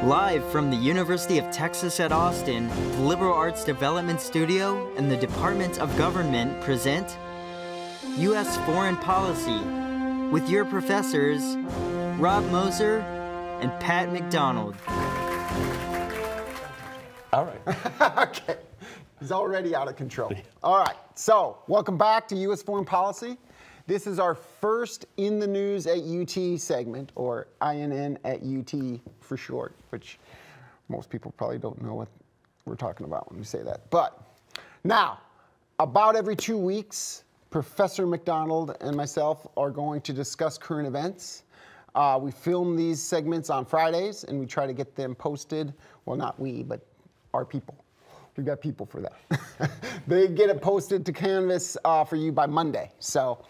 Live from the University of Texas at Austin, the Liberal Arts Development Studio and the Department of Government present U.S. Foreign Policy with your professors, Rob Moser and Pat McDonald. All right. Okay. He's already out of control. All right. So, welcome back to U.S. Foreign Policy. This is our first In the News at UT segment, or INN at UT for short, which most people probably don't know what we're talking about when we say that. But now, about every 2 weeks, Professor McDonald and myself are going to discuss current events. We film these segments on Fridays, and we try to get them posted. Well, not we, but our people. We've got people for that. They get it posted to Canvas for you by Monday. So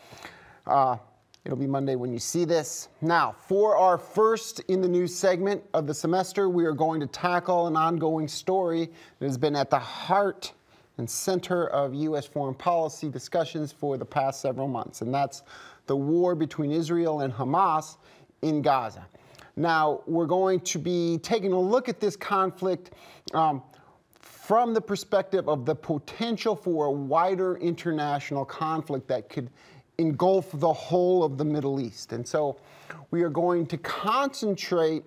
it'll be Monday when you see this. Now, for our first In the News segment of the semester, we are going to tackle an ongoing story that has been at the heart and center of U.S. foreign policy discussions for the past several months, and that's the war between Israel and Hamas in Gaza. Now, we're going to be taking a look at this conflict from the perspective of the potential for a wider international conflict that could engulf the whole of the Middle East. And so we are going to concentrate,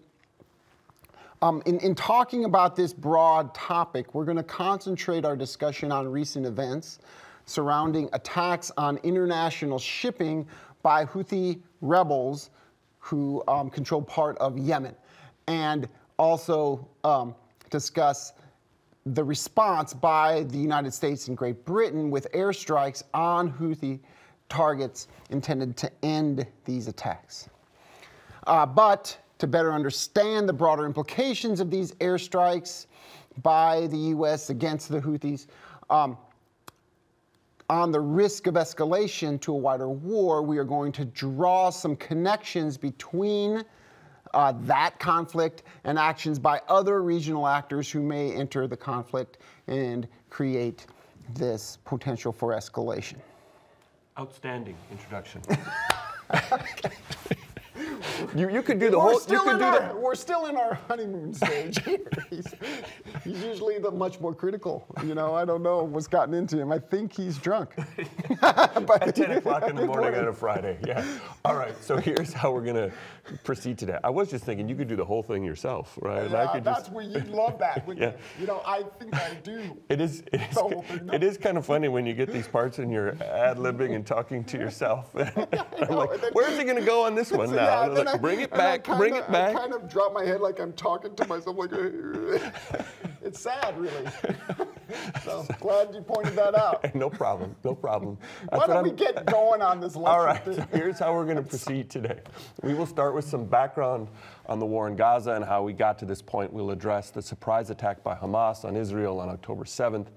in talking about this broad topic, we're going to concentrate our discussion on recent events surrounding attacks on international shipping by Houthi rebels who control part of Yemen, and also discuss the response by the United States and Great Britain with airstrikes on Houthi targets intended to end these attacks. But to better understand the broader implications of these airstrikes by the U.S. against the Houthis, on the risk of escalation to a wider war, we are going to draw some connections between that conflict and actions by other regional actors who may enter the conflict and create this potential for escalation. Outstanding introduction. Okay. You could do the whole. We're still in our honeymoon stage here. He's usually much more critical. You know, I don't know what's gotten into him. I think he's drunk. But at 10 o'clock in the morning on a Friday. Yeah. All right. So here's how we're going to proceed today. I was just thinking you could do the whole thing yourself, right? Yeah, that's where you love that. Yeah. You know, I think I do. It is kind of funny when you get these parts and you're ad-libbing and talking to yourself. I'm like, where's he going to go on this one now? Yeah, like, bring it back, bring it back. I kind of drop my head like I'm talking to myself. Like, it's sad, really. So glad you pointed that out. No problem, no problem. Why don't we get going on this lecture? All right, so here's how we're going to proceed today. We will start with some background on the war in Gaza and how we got to this point. We'll address the surprise attack by Hamas on Israel on October 7th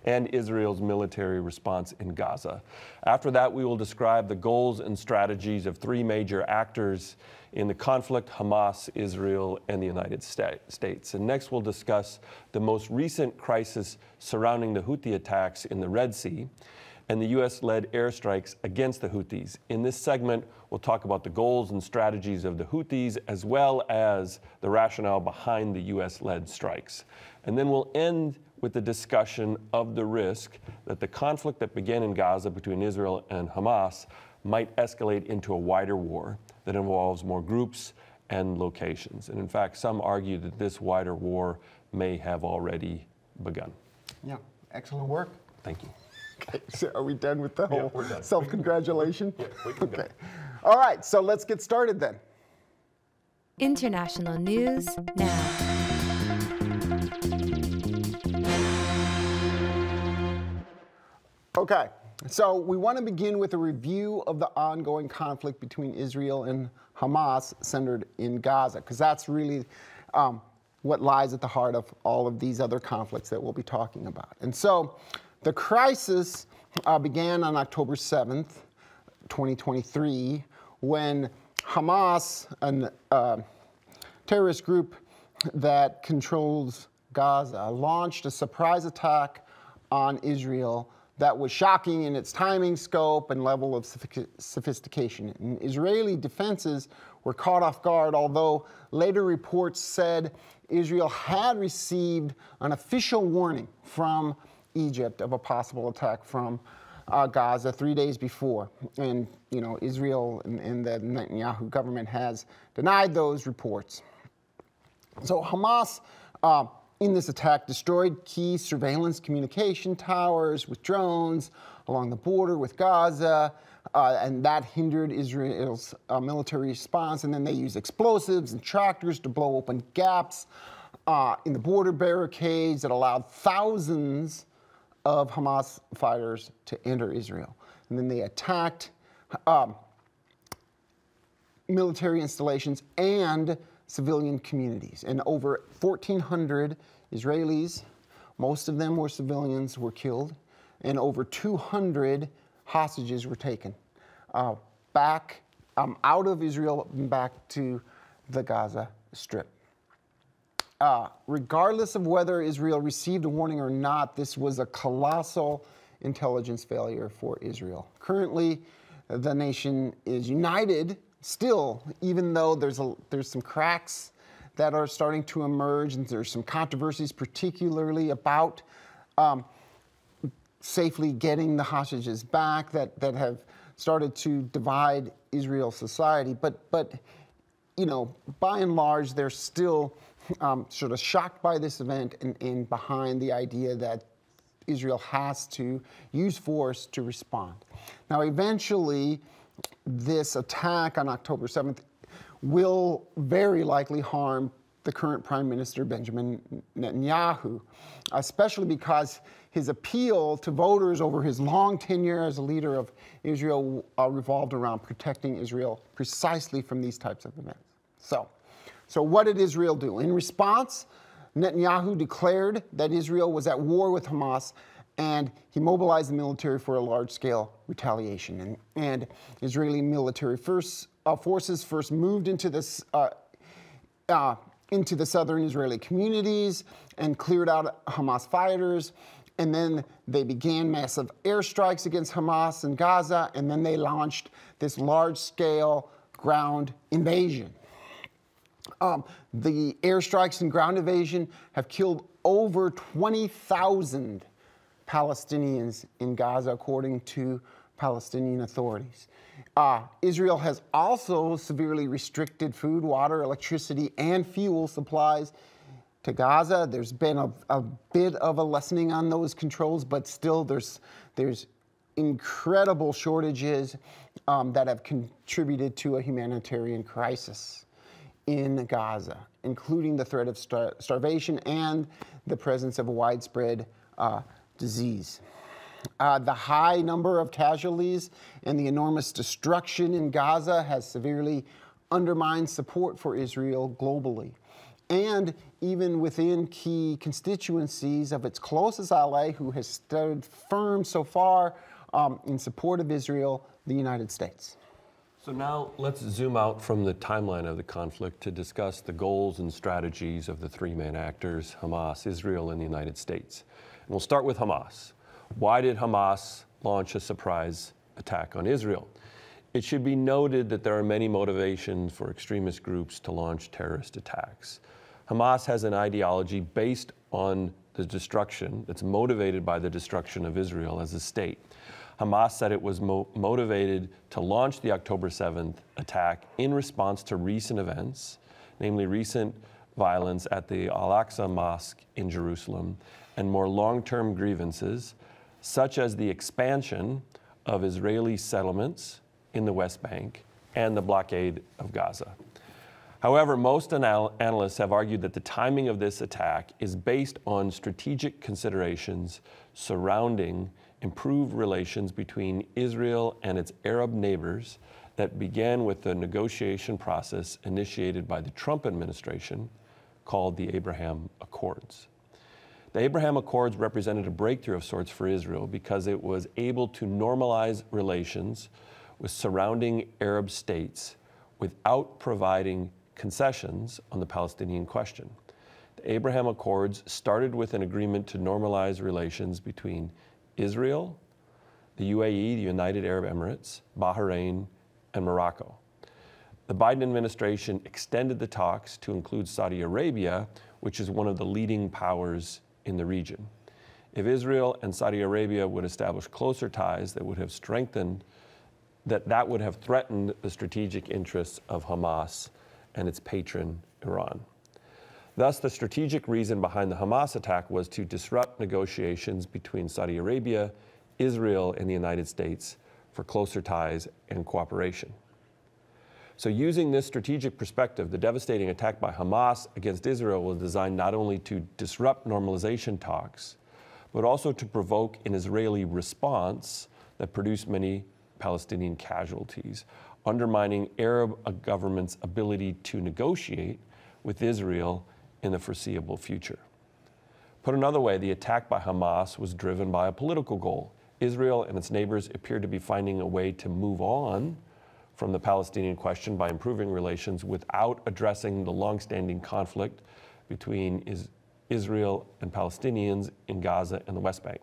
and Israel's military response in Gaza. After that, we will describe the goals and strategies of three major actors in the conflict: Hamas, Israel, and the United States. And next, we'll discuss the most recent crisis surrounding the Houthi attacks in the Red Sea and the U.S.-led airstrikes against the Houthis. In this segment, we'll talk about the goals and strategies of the Houthis, as well as the rationale behind the U.S.-led strikes. And then we'll end with the discussion of the risk that the conflict that began in Gaza between Israel and Hamas might escalate into a wider war that involves more groups and locations. And in fact, some argue that this wider war may have already begun. Yeah, excellent work. Thank you. Okay, so are we done with the whole self-congratulation? Yeah, we can go. Okay. All right, so let's get started then. International news now. Okay, so we want to begin with a review of the ongoing conflict between Israel and Hamas centered in Gaza, because that's really what lies at the heart of all of these other conflicts that we'll be talking about. And so the crisis began on October 7th, 2023, when Hamas, a terrorist group that controls Gaza, launched a surprise attack on Israel that was shocking in its timing, scope, and level of sophistication. And Israeli defenses were caught off guard, although later reports said Israel had received an official warning from Egypt of a possible attack from Gaza 3 days before. And, you know, Israel and the Netanyahu government has denied those reports. So Hamas, in this attack, destroyed key surveillance communication towers with drones along the border with Gaza, and that hindered Israel's military response. And then they used explosives and tractors to blow open gaps in the border barricades that allowed thousands of Hamas fighters to enter Israel. And then they attacked military installations and civilian communities. And over 1,400 Israelis, most of them were civilians, were killed, and over 200 hostages were taken back out of Israel and back to the Gaza Strip. Regardless of whether Israel received a warning or not, this was a colossal intelligence failure for Israel. Currently, the nation is united still, even though there's some cracks that are starting to emerge, and there's some controversies, particularly about safely getting the hostages back that have started to divide Israel's society. But you know, by and large, they're still sort of shocked by this event and behind the idea that Israel has to use force to respond. Now, eventually, this attack on October 7th will very likely harm the current Prime Minister, Benjamin Netanyahu, especially because his appeal to voters over his long tenure as a leader of Israel revolved around protecting Israel precisely from these types of events. So what did Israel do? In response, Netanyahu declared that Israel was at war with Hamas, and he mobilized the military for a large-scale retaliation. And Israeli military forces first moved into the southern Israeli communities and cleared out Hamas fighters. And then they began massive airstrikes against Hamas in Gaza, and then they launched this large-scale ground invasion. The airstrikes and ground invasion have killed over 20,000 Palestinians in Gaza, according to Palestinian authorities. Israel has also severely restricted food, water, electricity, and fuel supplies to Gaza. There's been a bit of a lessening on those controls, but still there's incredible shortages that have contributed to a humanitarian crisis in Gaza, including the threat of starvation and the presence of a widespread disease. The high number of casualties and the enormous destruction in Gaza has severely undermined support for Israel globally. And even within key constituencies of its closest ally, who has stood firm so far in support of Israel, the United States. So now let's zoom out from the timeline of the conflict to discuss the goals and strategies of the three main actors, Hamas, Israel, and the United States. And we'll start with Hamas. Why did Hamas launch a surprise attack on Israel? It should be noted that there are many motivations for extremist groups to launch terrorist attacks. Hamas has an ideology based on the destruction, that's motivated by the destruction of Israel as a state. Hamas said it was motivated to launch the October 7th attack in response to recent events, namely recent violence at the Al-Aqsa Mosque in Jerusalem, and more long-term grievances, such as the expansion of Israeli settlements in the West Bank and the blockade of Gaza. However, most analysts have argued that the timing of this attack is based on strategic considerations surrounding improved relations between Israel and its Arab neighbors that began with the negotiation process initiated by the Trump administration called the Abraham Accords. The Abraham Accords represented a breakthrough of sorts for Israel because it was able to normalize relations with surrounding Arab states without providing concessions on the Palestinian question. The Abraham Accords started with an agreement to normalize relations between Israel the UAE, the United Arab Emirates, Bahrain, and Morocco. The Biden administration extended the talks to include Saudi Arabia, which is one of the leading powers in the region. If Israel and Saudi Arabia would establish closer ties that would have threatened the strategic interests of Hamas and its patron, Iran. Thus, the strategic reason behind the Hamas attack was to disrupt negotiations between Saudi Arabia, Israel, and the United States for closer ties and cooperation. So using this strategic perspective, the devastating attack by Hamas against Israel was designed not only to disrupt normalization talks, but also to provoke an Israeli response that produced many Palestinian casualties, undermining Arab governments' ability to negotiate with Israel in the foreseeable future. Put another way, the attack by Hamas was driven by a political goal. Israel and its neighbors appeared to be finding a way to move on from the Palestinian question by improving relations without addressing the longstanding conflict between Israel and Palestinians in Gaza and the West Bank.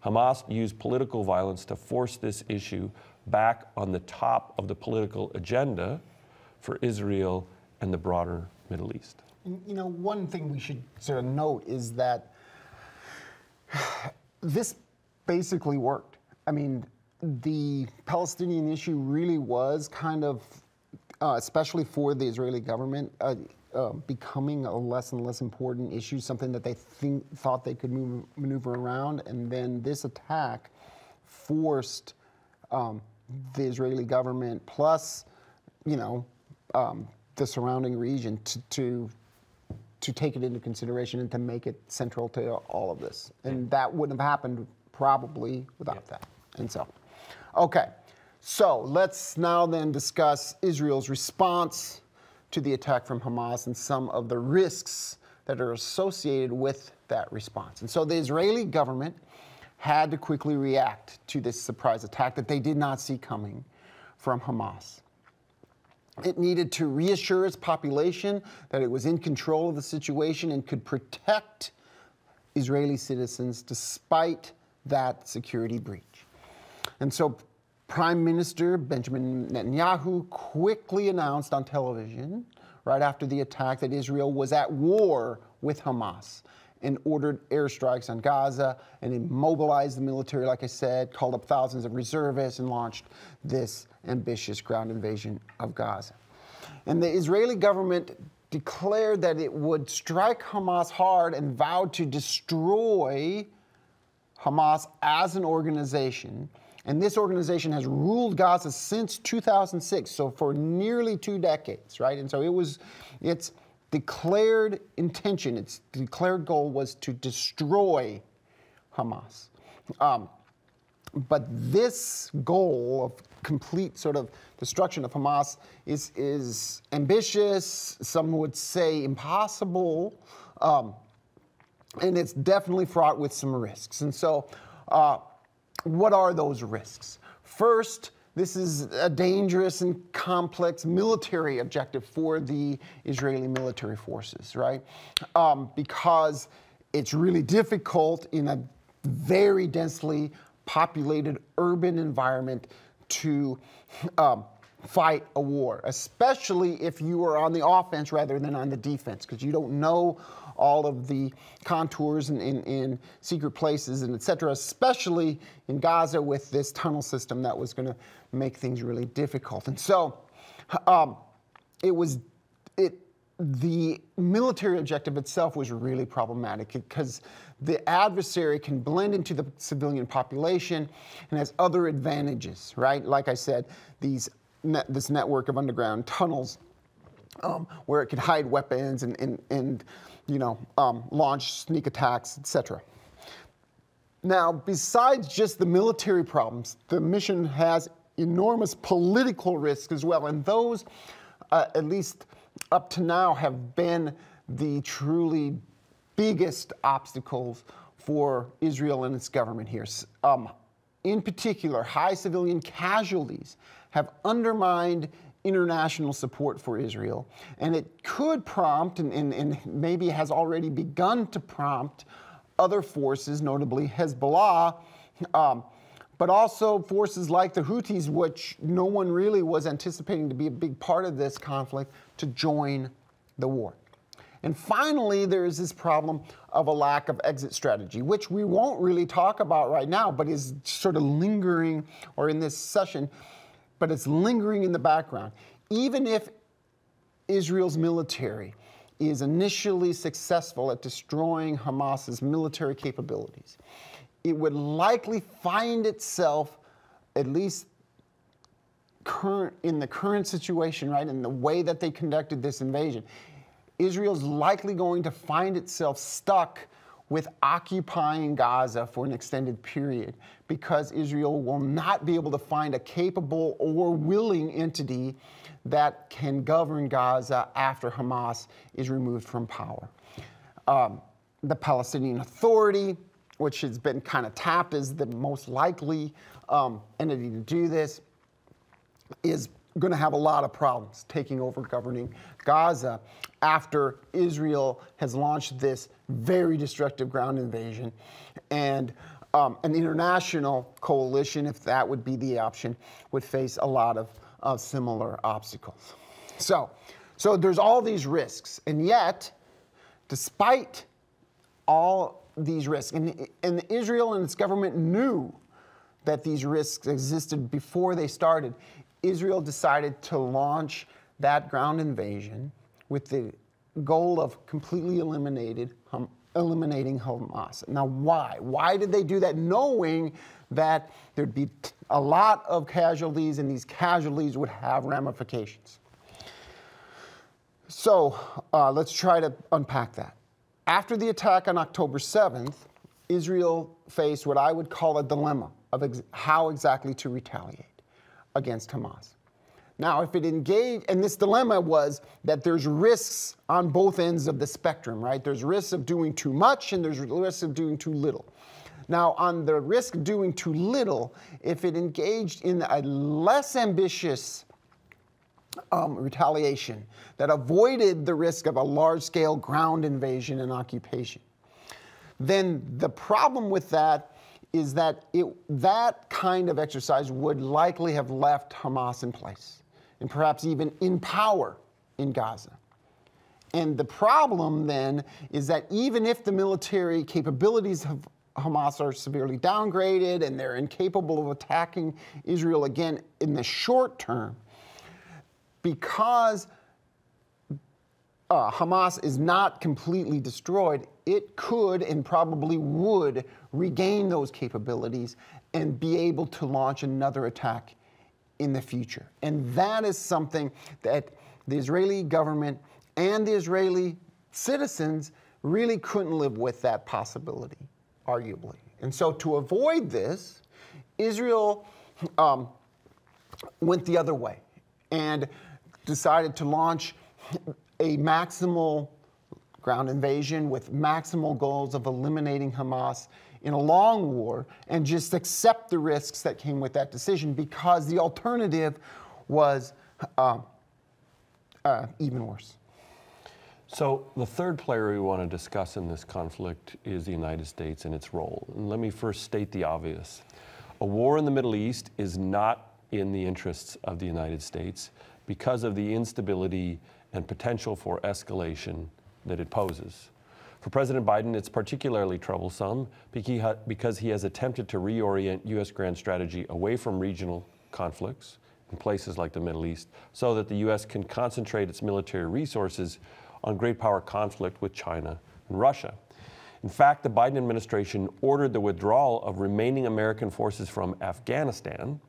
Hamas used political violence to force this issue back on the top of the political agenda for Israel and the broader Middle East. You know, one thing we should sort of note is that this basically worked. I mean, the Palestinian issue really was kind of, especially for the Israeli government, becoming a less and less important issue, something that they thought they could maneuver around. And then this attack forced the Israeli government, plus, you know, the surrounding region to take it into consideration and to make it central to all of this. And that wouldn't have happened probably without that. And so, okay. So let's now then discuss Israel's response to the attack from Hamas and some of the risks that are associated with that response. And so the Israeli government had to quickly react to this surprise attack that they did not see coming from Hamas. It needed to reassure its population that it was in control of the situation and could protect Israeli citizens despite that security breach. And so Prime Minister Benjamin Netanyahu quickly announced on television, right after the attack, that Israel was at war with Hamas and ordered airstrikes on Gaza and immobilized the military, like I said, called up thousands of reservists and launched this ambitious ground invasion of Gaza. And the Israeli government declared that it would strike Hamas hard and vowed to destroy Hamas as an organization. And this organization has ruled Gaza since 2006, so for nearly 2 decades, right? And so its declared intention, its declared goal was to destroy Hamas. But this goal of complete sort of destruction of Hamas is ambitious, some would say impossible, and it's definitely fraught with some risks. And so what are those risks? First, this is a dangerous and complex military objective for the Israeli military forces, right? Because it's really difficult in a very densely populated urban environment to fight a war, especially if you are on the offense rather than on the defense, because you don't know all of the contours in secret places and et cetera, especially in Gaza with this tunnel system that was going to make things really difficult. And so the military objective itself was really problematic because the adversary can blend into the civilian population and has other advantages, right? Like I said, this network of underground tunnels where it can hide weapons and launch sneak attacks, etc. Now, besides just the military problems, the mission has enormous political risks as well, and those, at least up to now, have been the truly biggest obstacles for Israel and its government here. In particular, high civilian casualties have undermined international support for Israel, and it could prompt, and maybe has already begun to prompt, other forces, notably Hezbollah, but also forces like the Houthis, which no one really was anticipating to be a big part of this conflict, to join the war. And finally, there is this problem of a lack of exit strategy, which we won't really talk about right now, but is sort of lingering, or in this session, but it's lingering in the background. Even if Israel's military is initially successful at destroying Hamas's military capabilities, it would likely find itself, at least in the current situation, right, in the way that they conducted this invasion, Israel's likely going to find itself stuck with occupying Gaza for an extended period, because Israel will not be able to find a capable or willing entity that can govern Gaza after Hamas is removed from power. The Palestinian Authority, which has been kind of tapped as the most likely entity to do this, is going to have a lot of problems taking over governing Gaza after Israel has launched this very destructive ground invasion. And an international coalition, if that would be the option, would face a lot of similar obstacles. So there's all these risks, and yet, despite all these risks, and Israel and its government knew that these risks existed before they started, Israel decided to launch that ground invasion with the goal of completely eliminating Hamas. Now, why? Why did they do that, knowing that there'd be a lot of casualties, and these casualties would have ramifications? So let's try to unpack that. After the attack on October 7th, Israel faced what I would call a dilemma of how exactly to retaliate against Hamas. Now, if it engaged, and this dilemma was that there's risks on both ends of the spectrum, right? There's risks of doing too much, and there's risks of doing too little. Now, on the risk of doing too little, if it engaged in a less ambitious retaliation that avoided the risk of a large-scale ground invasion and occupation, then the problem with that is that that kind of exercise would likely have left Hamas in place, and perhaps even in power in Gaza. And the problem then is that even if the military capabilities of Hamas are severely downgraded and they're incapable of attacking Israel again in the short term, because Hamas is not completely destroyed, it could and probably would regain those capabilities and be able to launch another attack in the future. And that is something that the Israeli government and the Israeli citizens really couldn't live with, that possibility, arguably. And so to avoid this, Israel went the other way and decided to launch a maximal ground invasion with maximal goals of eliminating Hamas in a long war, and just accept the risks that came with that decision, because the alternative was even worse. So the third player we want to discuss in this conflict is the United States and its role. And let me first state the obvious. A war in the Middle East is not in the interests of the United States because of the instability and potential for escalation that it poses. For President Biden, it's particularly troublesome because he has attempted to reorient U.S. grand strategy away from regional conflicts in places like the Middle East so that the U.S. can concentrate its military resources on great power conflict with China and Russia. In fact, the Biden administration ordered the withdrawal of remaining American forces from Afghanistan,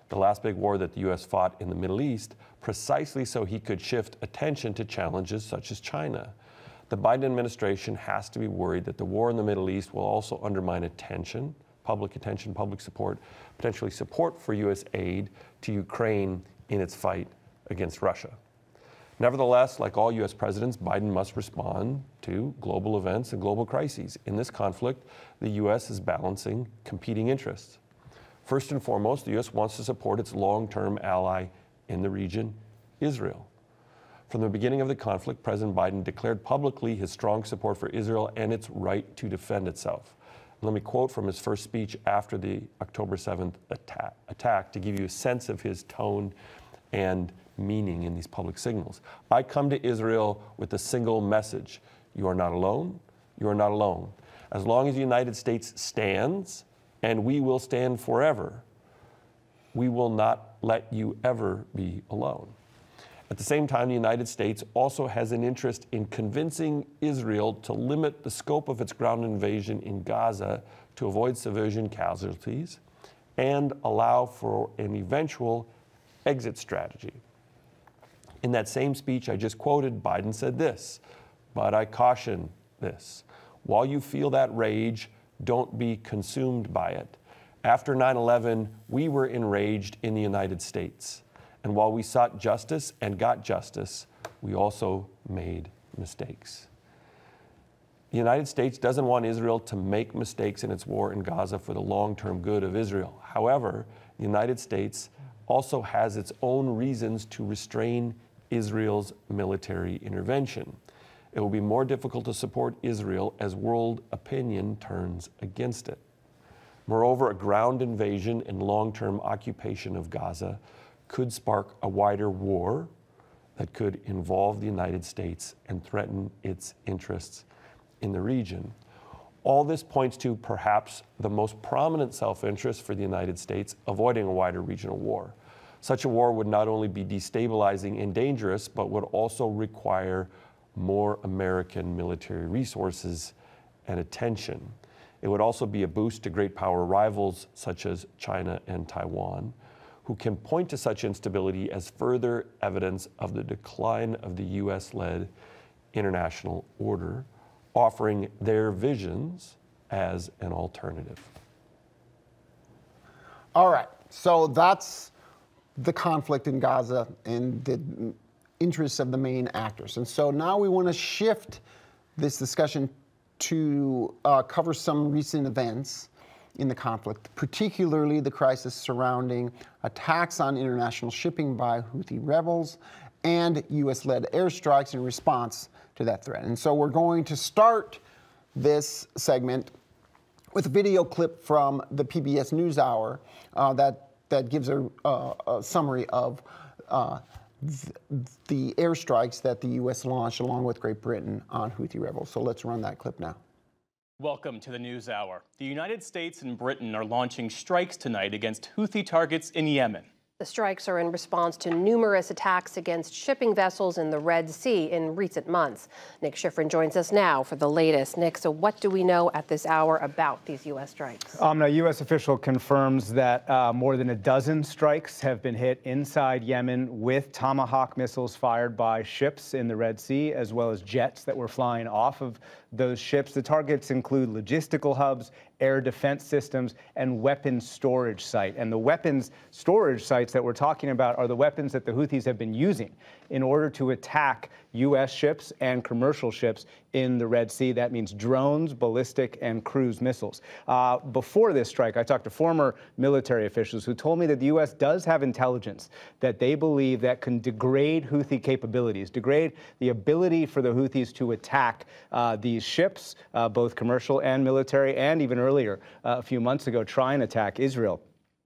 the last big war that the U.S. fought in the Middle East, precisely so he could shift attention to challenges such as China. The Biden administration has to be worried that the war in the Middle East will also undermine attention, public support, potentially support for U.S. aid to Ukraine in its fight against Russia. Nevertheless, like all U.S. presidents, Biden must respond to global events and global crises. In this conflict, the U.S. is balancing competing interests. First and foremost, the U.S. wants to support its long-term ally in the region, Israel. From the beginning of the conflict, President Biden declared publicly his strong support for Israel and its right to defend itself. Let me quote from his first speech after the October 7th attack to give you a sense of his tone and meaning in these public signals. I come to Israel with a single message. You are not alone. You are not alone. As long as the United States stands, and we will stand forever, we will not let you ever be alone. At the same time, the United States also has an interest in convincing Israel to limit the scope of its ground invasion in Gaza to avoid civilian casualties and allow for an eventual exit strategy. In that same speech I just quoted, Biden said this, but I caution this. While you feel that rage, don't be consumed by it. After 9/11, we were enraged in the United States. And while we sought justice and got justice, we also made mistakes. The United States doesn't want Israel to make mistakes in its war in Gaza for the long-term good of Israel. However, the United States also has its own reasons to restrain Israel's military intervention. It will be more difficult to support Israel as world opinion turns against it. Moreover, a ground invasion and long-term occupation of Gaza could spark a wider war that could involve the United States and threaten its interests in the region. All this points to perhaps the most prominent self-interest for the United States, avoiding a wider regional war. Such a war would not only be destabilizing and dangerous, but would also require more American military resources and attention. It would also be a boost to great power rivals such as China and Taiwan, who can point to such instability as further evidence of the decline of the US-led international order, offering their visions as an alternative. All right, so that's the conflict in Gaza and the interests of the main actors. And so now we want to shift this discussion to cover some recent events in the conflict, particularly the crisis surrounding attacks on international shipping by Houthi rebels and US-led airstrikes in response to that threat. And so we're going to start this segment with a video clip from the PBS Newshour that gives a summary of the airstrikes that the U.S. launched along with Great Britain on Houthi rebels. So let's run that clip now. Welcome to the NewsHour. The United States and Britain are launching strikes tonight against Houthi targets in Yemen. The strikes are in response to numerous attacks against shipping vessels in the Red Sea in recent months. Nick Schifrin joins us now for the latest. Nick, so what do we know at this hour about these U.S. strikes? A U.S. official confirms that more than a dozen strikes have been hit inside Yemen with Tomahawk missiles fired by ships in the Red Sea, as well as jets that were flying off of those ships. The targets include logistical hubs, air defense systems, and weapons storage site. And the weapons storage sites that we're talking about are the weapons that the Houthis have been using in order to attack U.S. ships and commercial ships in the Red Sea. That means drones, ballistic, and cruise missiles. Before this strike, I talked to former military officials who told me that the U.S. does have intelligence that they believe that can degrade Houthi capabilities, degrade the ability for the Houthis to attack these ships, both commercial and military, and even earlier, a few months ago, try and attack Israel.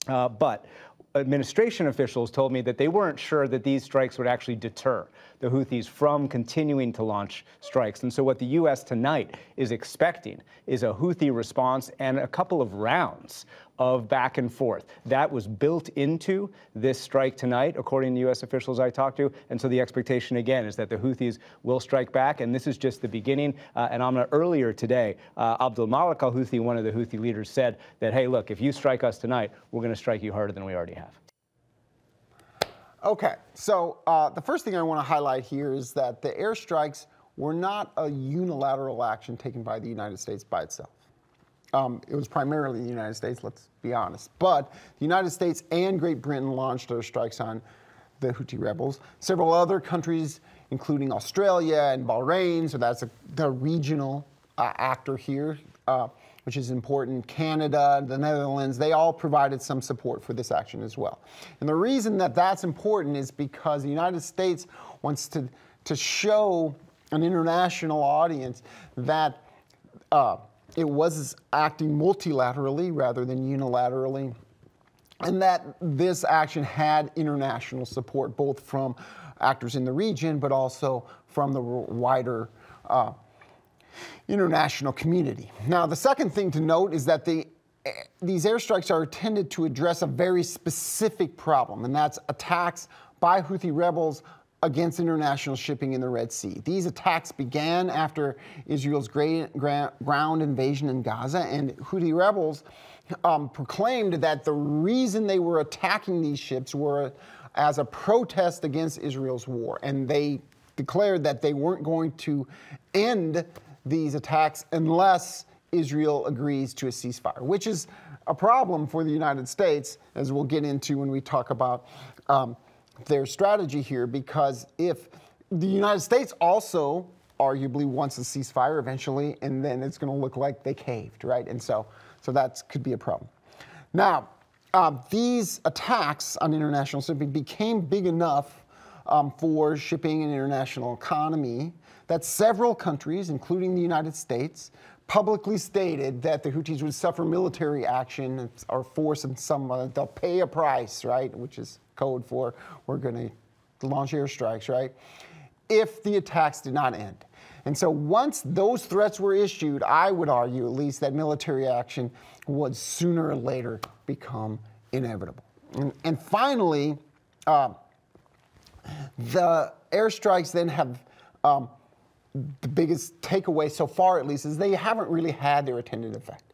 But administration officials told me that they weren't sure that these strikes would actually deter the Houthis from continuing to launch strikes. And so what the U.S. tonight is expecting is a Houthi response and a couple of rounds of back and forth. That was built into this strike tonight, according to U.S. officials I talked to. And so the expectation, again, is that the Houthis will strike back. And this is just the beginning. And earlier today, Abdul Malik al-Houthi, one of the Houthi leaders, said that, hey, look, if you strike us tonight, we're going to strike you harder than we already have. Okay, so the first thing I want to highlight here is that the airstrikes were not a unilateral action taken by the United States by itself. It was primarily the United States, let's be honest. But the United States and Great Britain launched airstrikes on the Houthi rebels. Several other countries, including Australia and Bahrain, so that's the regional actor here, which is important. Canada, the Netherlands, they all provided some support for this action as well. And the reason that that's important is because the United States wants to show an international audience that it was acting multilaterally rather than unilaterally, and that this action had international support, both from actors in the region, but also from the wider international community. Now, the second thing to note is that these airstrikes are intended to address a very specific problem, and that's attacks by Houthi rebels against international shipping in the Red Sea. These attacks began after Israel's ground invasion in Gaza, and Houthi rebels proclaimed that the reason they were attacking these ships were as a protest against Israel's war, and they declared that they weren't going to end these attacks unless Israel agrees to a ceasefire, which is a problem for the United States, as we'll get into when we talk about their strategy here, because if the United States also arguably wants a ceasefire eventually, and then it's going to look like they caved, right? And so that could be a problem. Now, these attacks on international shipping became big enough for shipping and international economy that several countries, including the United States, publicly stated that the Houthis would suffer military action or force in some, they'll pay a price, right? Which is code for we're going to launch airstrikes, right? If the attacks did not end. And so once those threats were issued, I would argue at least that military action would sooner or later become inevitable. And finally, the airstrikes then have the biggest takeaway so far, at least, is they haven't really had their intended effect.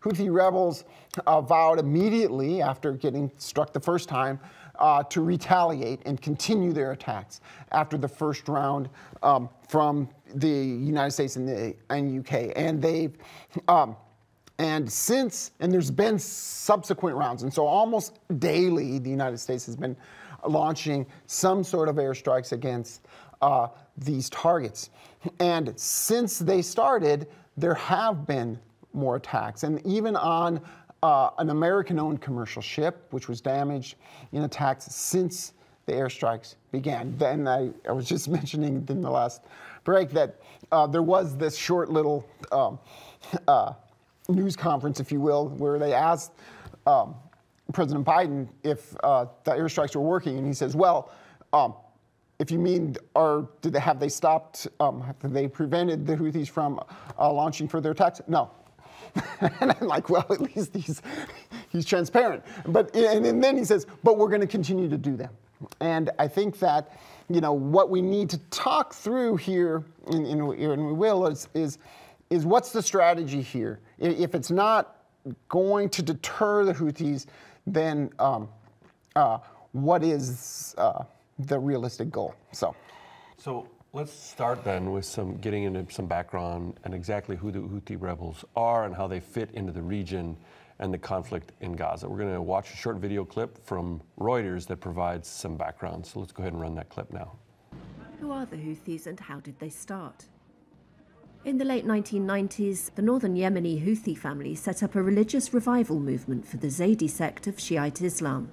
Houthi rebels vowed immediately after getting struck the first time to retaliate and continue their attacks after the first round from the United States and the UK. And they've and there's been subsequent rounds, and so almost daily the United States has been launching some sort of airstrikes against these targets. And since they started, there have been more attacks, and even on an American-owned commercial ship, which was damaged in attacks since the airstrikes began. Then I was just mentioning in the last break that there was this short little news conference, if you will, where they asked President Biden if the airstrikes were working, and he says, well, if you mean, have they stopped, have they prevented the Houthis from launching further attacks? No. And I'm like, well, at least he's transparent. But and then he says, but we're going to continue to do them. And I think that, what we need to talk through here, and we will, is what's the strategy here? If it's not going to deter the Houthis, then what is the realistic goal? So let's start then with getting into some background and exactly who the Houthi rebels are and how they fit into the region and the conflict in Gaza. We're going to watch a short video clip from Reuters that provides some background. So let's go ahead and run that clip now. Who are the Houthis and how did they start? In the late 1990s, the northern Yemeni Houthi family set up a religious revival movement for the Zaydi sect of Shiite Islam.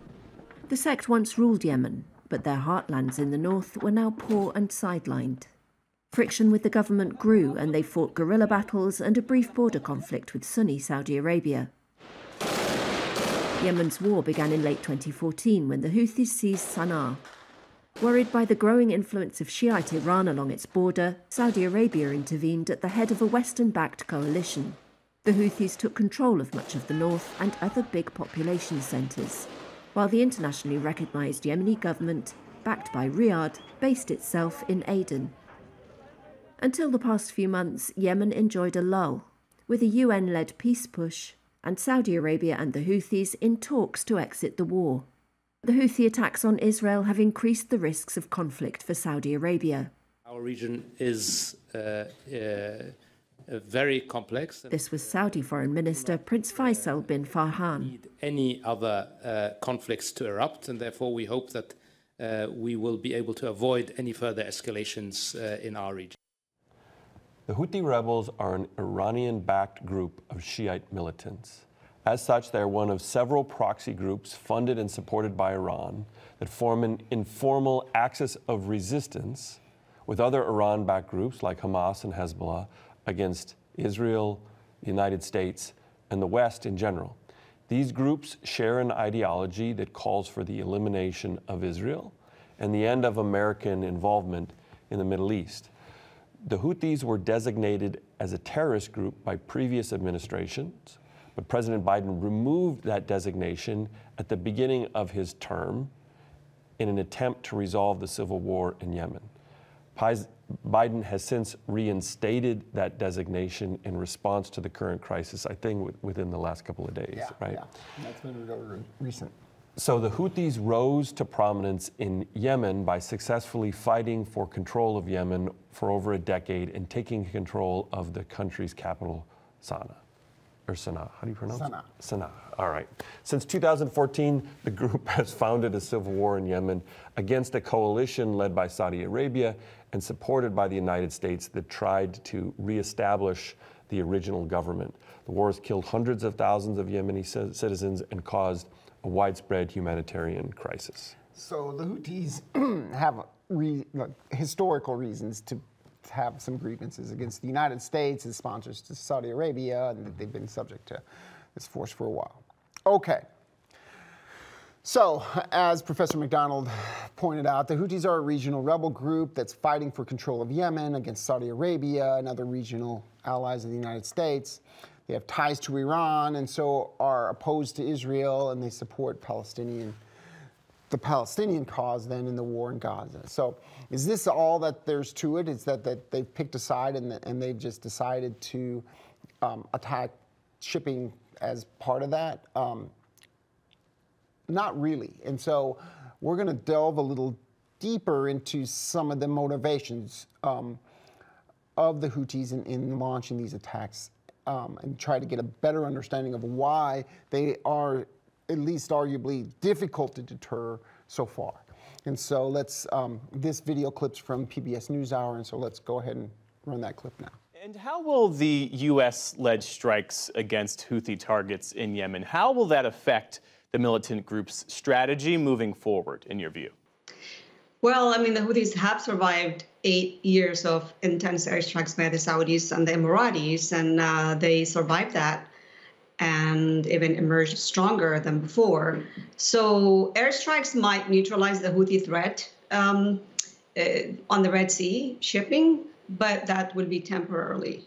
The sect once ruled Yemen, but their heartlands in the north were now poor and sidelined. Friction with the government grew, and they fought guerrilla battles and a brief border conflict with Sunni Saudi Arabia. Yemen's war began in late 2014 when the Houthis seized Sana'a. Worried by the growing influence of Shiite Iran along its border, Saudi Arabia intervened at the head of a Western-backed coalition. The Houthis took control of much of the north and other big population centres, while the internationally recognised Yemeni government, backed by Riyadh, based itself in Aden. Until the past few months, Yemen enjoyed a lull, with a UN-led peace push, and Saudi Arabia and the Houthis in talks to exit the war. The Houthi attacks on Israel have increased the risks of conflict for Saudi Arabia. Our region is very complex. This was Saudi Foreign Minister Prince Faisal bin Farhan. Need any other conflicts to erupt, and therefore we hope that we will be able to avoid any further escalations in our region. The Houthi rebels are an Iranian-backed group of Shiite militants. As such, they are one of several proxy groups funded and supported by Iran that form an informal axis of resistance with other Iran-backed groups like Hamas and Hezbollah against Israel, the United States, and the West in general. These groups share an ideology that calls for the elimination of Israel and the end of American involvement in the Middle East. The Houthis were designated as a terrorist group by previous administrations, but President Biden removed that designation at the beginning of his term in an attempt to resolve the civil war in Yemen. Biden has since reinstated that designation in response to the current crisis, I think within the last couple of days, right? Yeah, that's been recent. So the Houthis rose to prominence in Yemen by successfully fighting for control of Yemen for over a decade and taking control of the country's capital, Sana'a. Or Sana'a, how do you pronounce it? Sana'a, all right. Since 2014, the group has founded a civil war in Yemen against a coalition led by Saudi Arabia and supported by the United States that tried to reestablish the original government. The war has killed hundreds of thousands of Yemeni citizens and caused a widespread humanitarian crisis. So the Houthis have historical reasons to have some grievances against the United States as sponsors to Saudi Arabia, and they've been subject to this force for a while. Okay. So, as Professor McDonald pointed out, the Houthis are a regional rebel group that's fighting for control of Yemen against Saudi Arabia and other regional allies of the United States. They have ties to Iran and so are opposed to Israel, and they support the Palestinian cause then in the war in Gaza. So is this all that there's to it? Is that they've picked a side and they've just decided to attack shipping as part of that? Not really. And so we're going to delve a little deeper into some of the motivations of the Houthis in launching these attacks and try to get a better understanding of why they are at least arguably difficult to deter so far. And so this video clip's from PBS Newshour, and so let's go ahead and run that clip now. And how will the U.S.-led strikes against Houthi targets in Yemen, how will that affect the militant group's strategy moving forward, in your view? Well, I mean, the Houthis have survived 8 years of intense airstrikes by the Saudis and the Emiratis, and they survived that and even emerged stronger than before. So airstrikes might neutralize the Houthi threat on the Red Sea shipping, but that will be temporarily.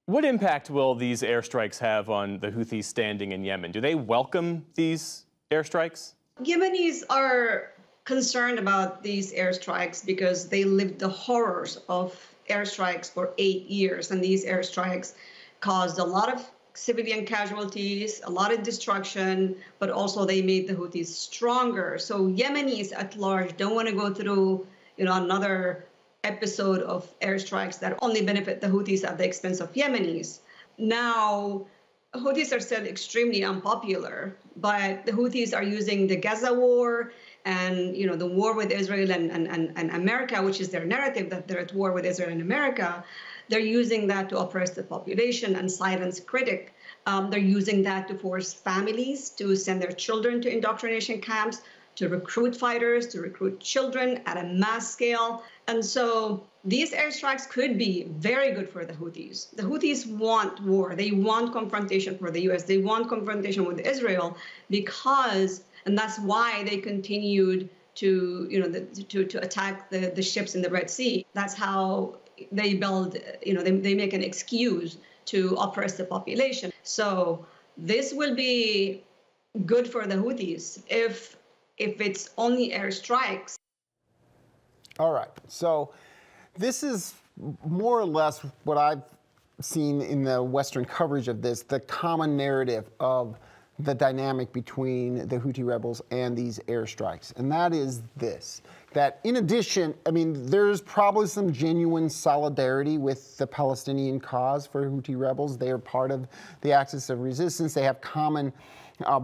What impact will these airstrikes have on the Houthis standing in Yemen? Do they welcome these airstrikes? Yemenis are concerned about these airstrikes because they lived the horrors of airstrikes for 8 years, and these airstrikes caused a lot of civilian casualties, a lot of destruction, but also they made the Houthis stronger. So Yemenis at large don't want to go through, another episode of airstrikes that only benefit the Houthis at the expense of Yemenis. Now, Houthis are still extremely unpopular, but the Houthis are using the Gaza war and the war with Israel and America, which is their narrative that they're at war with Israel and America. They're using that to oppress the population and silence critics. They're using that to force families to send their children to indoctrination camps, to recruit fighters, to recruit children at a mass scale. And so these airstrikes could be very good for the Houthis. The Houthis want war. They want confrontation for the U.S. They want confrontation with Israel and that's why they continued to, to attack the ships in the Red Sea. That's how they build, they make an excuse to oppress the population. So this will be good for the Houthis if it's only airstrikes. All right. So this is more or less what I've seen in the Western coverage of this, the common narrative of the dynamic between the Houthi rebels and these airstrikes. And that is this, that in addition, there's probably some genuine solidarity with the Palestinian cause for Houthi rebels. They are part of the axis of resistance. They have common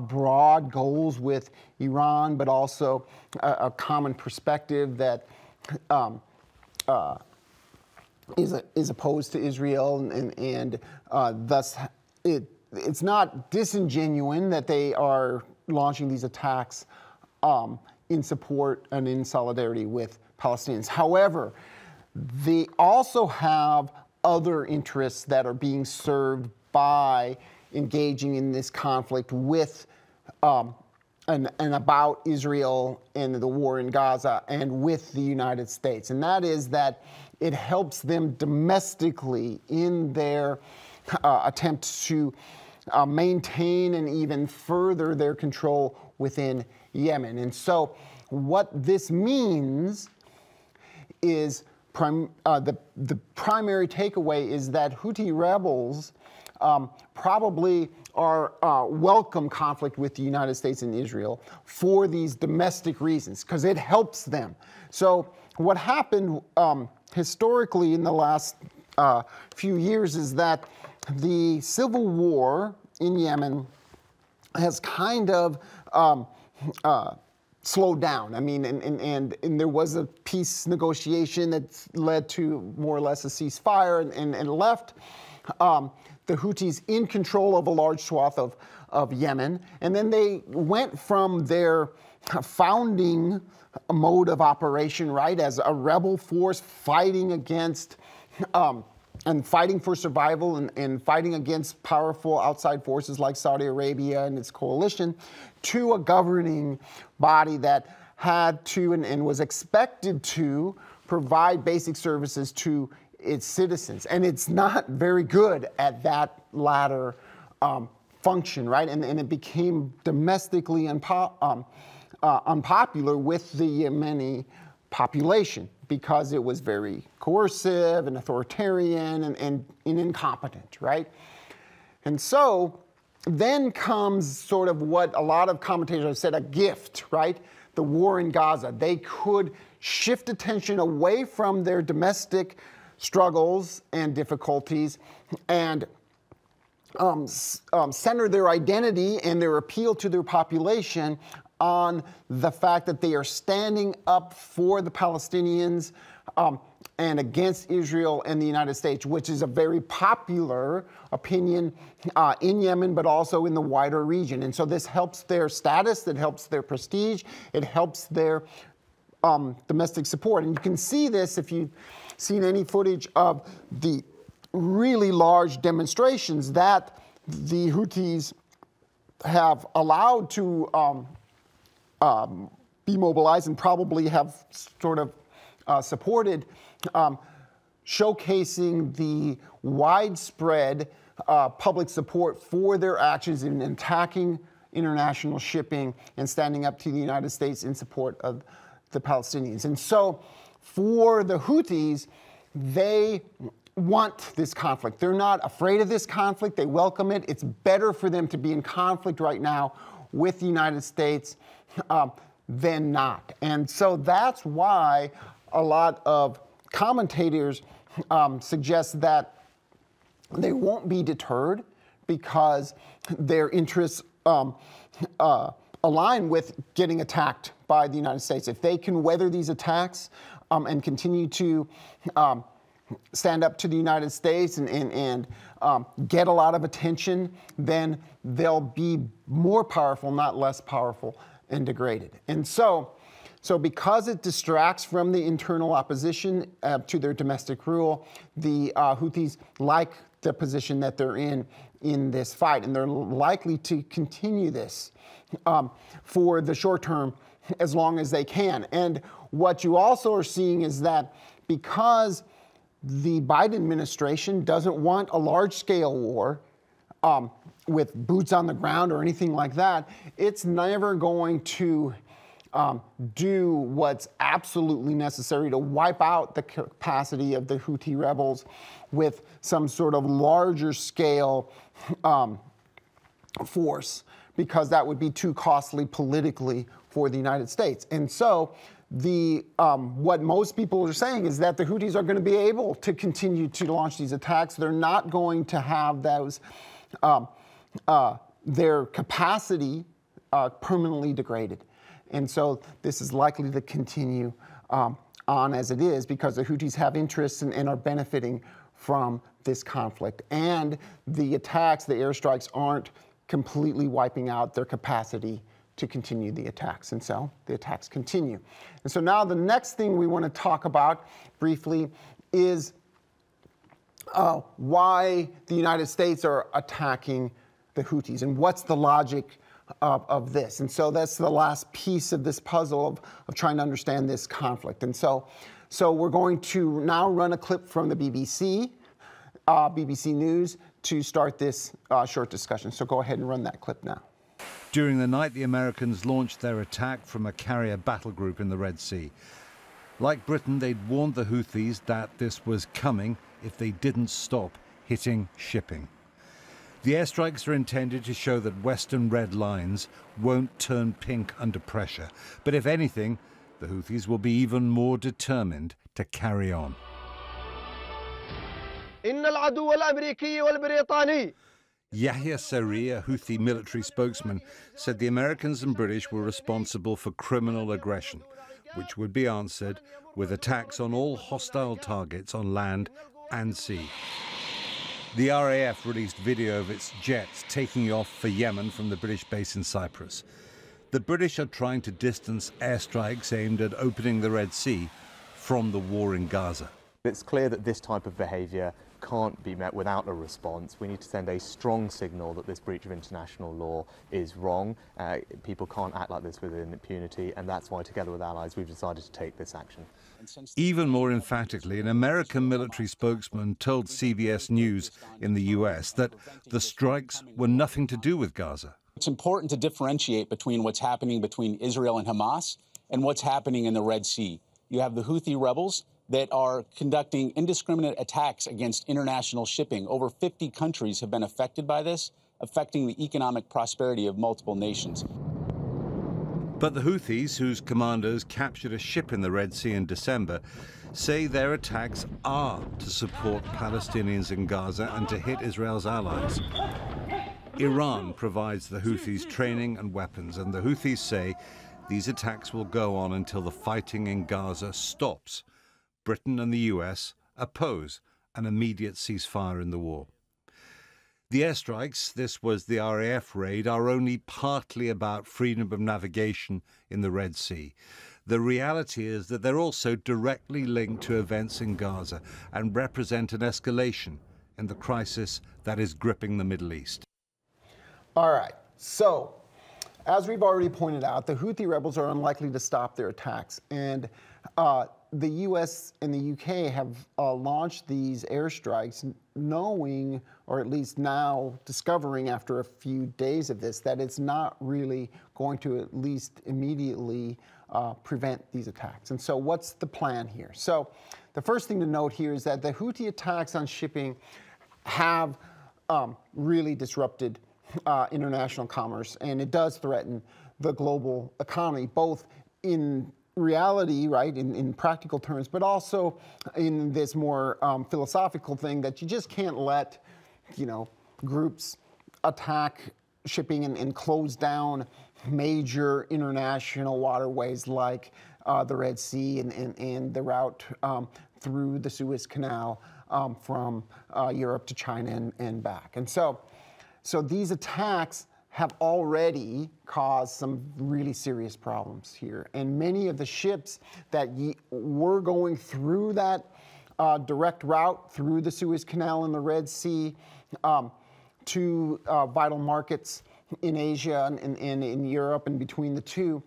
broad goals with Iran, but also a common perspective that is opposed to Israel, and thus it's not disingenuine that they are launching these attacks in support and in solidarity with Palestinians. However, they also have other interests that are being served by engaging in this conflict with and about Israel and the war in Gaza and with the United States. And that is that it helps them domestically in their attempt to maintain and even further their control within Yemen. And so what this means is the primary takeaway is that Houthi rebels probably are welcome conflict with the United States and Israel for these domestic reasons, because it helps them. So what happened historically in the last few years is that the civil war in Yemen has kind of slowed down. I mean, and there was a peace negotiation that led to more or less a ceasefire and left the Houthis in control of a large swath of Yemen. And then they went from their founding mode of operation, right, as a rebel force fighting against and fighting for survival and fighting against powerful outside forces like Saudi Arabia and its coalition, to a governing body that had to and was expected to provide basic services to its citizens. And it's not very good at that latter function, right? And it became domestically unpopular with the Yemeni population because it was very coercive and authoritarian and incompetent, right? And so then comes sort of what a lot of commentators have said, a gift, right? The war in Gaza. They could shift attention away from their domestic struggles and difficulties and center their identity and their appeal to their population on the fact that they are standing up for the Palestinians and against Israel and the United States, which is a very popular opinion in Yemen, but also in the wider region. And so this helps their status, it helps their prestige, it helps their domestic support. And you can see this if you've seen any footage of the really large demonstrations that the Houthis have allowed to be mobilized and probably have sort of supported, showcasing the widespread public support for their actions in attacking international shipping and standing up to the United States in support of the Palestinians. And so for the Houthis, they want this conflict. They're not afraid of this conflict. They welcome it. It's better for them to be in conflict right now with the United States than not. And so that's why a lot of commentators suggest that they won't be deterred because their interests align with getting attacked by the United States. If they can weather these attacks and continue to stand up to the United States and get a lot of attention, then they'll be more powerful, not less powerful and degraded. And so because it distracts from the internal opposition to their domestic rule, the Houthis like the position that they're in this fight, and they're likely to continue this for the short term as long as they can. And what you also are seeing is that because the Biden administration doesn't want a large-scale war with boots on the ground or anything like that, it's never going to do what's absolutely necessary to wipe out the capacity of the Houthi rebels with some sort of larger scale force, because that would be too costly politically for the United States. And so what most people are saying is that the Houthis are going to be able to continue to launch these attacks. They're not going to have those their capacity permanently degraded. And so this is likely to continue on as it is because the Houthis have interests and are benefiting from this conflict. And the attacks, the airstrikes, aren't completely wiping out their capacity to continue the attacks. And so the attacks continue. And so now the next thing we want to talk about briefly is why the United States are attacking the Houthis and what's the logic of this. And so that's the last piece of this puzzle of trying to understand this conflict. And so we're going to now run a clip from the BBC News to start this short discussion. So go ahead and run that clip now. During the night, the Americans launched their attack from a carrier battle group in the Red Sea. Like Britain, they'd warned the Houthis that this was coming if they didn't stop hitting shipping. The airstrikes are intended to show that Western red lines won't turn pink under pressure. But if anything, the Houthis will be even more determined to carry on. Yahya Saree, a Houthi military spokesman, said the Americans and British were responsible for criminal aggression, which would be answered with attacks on all hostile targets on land and sea. The RAF released video of its jets taking off for Yemen from the British base in Cyprus. The British are trying to distance airstrikes aimed at opening the Red Sea from the war in Gaza. It's clear that this type of behaviour can't be met without a response. We need to send a strong signal that this breach of international law is wrong. People can't act like this with impunity, and that's why, together with allies, we've decided to take this action. Even more emphatically, an American military spokesman told CBS News in the US that the strikes were nothing to do with Gaza. It's important to differentiate between what's happening between Israel and Hamas and what's happening in the Red Sea. You have the Houthi rebels that are conducting indiscriminate attacks against international shipping. Over 50 countries have been affected by this, affecting the economic prosperity of multiple nations. But the Houthis, whose commanders captured a ship in the Red Sea in December, say their attacks are to support Palestinians in Gaza and to hit Israel's allies. Iran provides the Houthis training and weapons, and the Houthis say these attacks will go on until the fighting in Gaza stops. Britain and the US oppose an immediate ceasefire in the war. The airstrikes, this was the RAF raid, are only partly about freedom of navigation in the Red Sea. The reality is that they're also directly linked to events in Gaza and represent an escalation in the crisis that is gripping the Middle East. All right, so as we've already pointed out, the Houthi rebels are unlikely to stop their attacks. And the U.S. and the U.K. have launched these airstrikes knowing, or at least now discovering after a few days of this, that it's not really going to at least immediately prevent these attacks. And so what's the plan here? So the first thing to note here is that the Houthi attacks on shipping have really disrupted international commerce, and it does threaten the global economy, both in reality, right, in practical terms, but also in this more philosophical thing that you just can't let, groups attack shipping and close down major international waterways like the Red Sea and the route through the Suez Canal from Europe to China and back. And so these attacks have already caused some really serious problems here. And many of the ships that were going through that direct route through the Suez Canal and the Red Sea to vital markets in Asia and in Europe and between the two,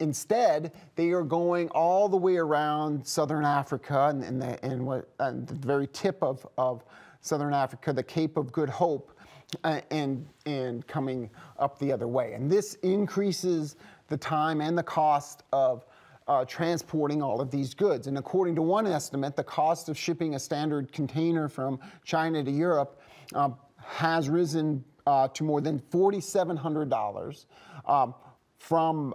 instead, they are going all the way around southern Africa and the very tip of southern Africa, the Cape of Good Hope, and coming up the other way. And this increases the time and the cost of transporting all of these goods. And according to one estimate, the cost of shipping a standard container from China to Europe has risen to more than $4,700 from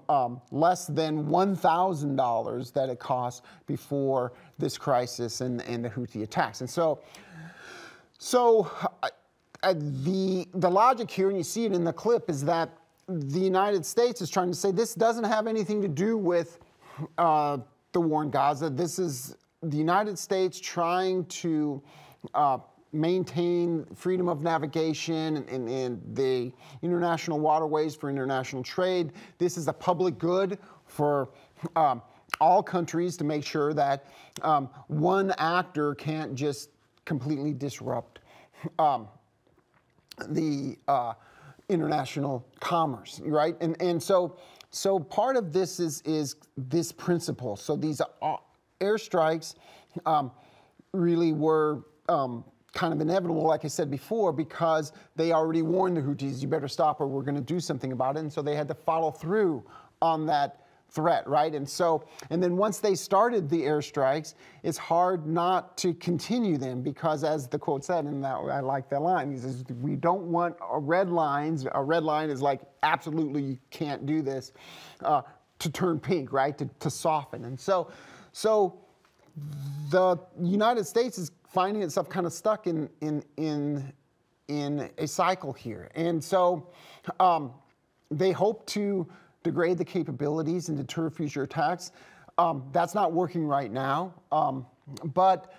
less than $1,000 that it cost before this crisis and the Houthi attacks. And so the logic here, and you see it in the clip, is that the United States is trying to say this doesn't have anything to do with the war in Gaza. This is the United States trying to maintain freedom of navigation and the international waterways for international trade. This is a public good for all countries to make sure that one actor can't just completely disrupt the international commerce, right? And so part of this is this principle. So these airstrikes really were kind of inevitable, like I said before, because they already warned the Houthis, you better stop or we're going to do something about it. And so they had to follow through on that threat, right? And then once they started the airstrikes, it's hard not to continue them because, as the quote said, and I like that line, he says, we don't want red lines. A red line is like, absolutely, you can't do this, to turn pink, right? To soften. And so the United States is finding itself kind of stuck in a cycle here. And so they hope to degrade the capabilities and deter future attacks. That's not working right now, but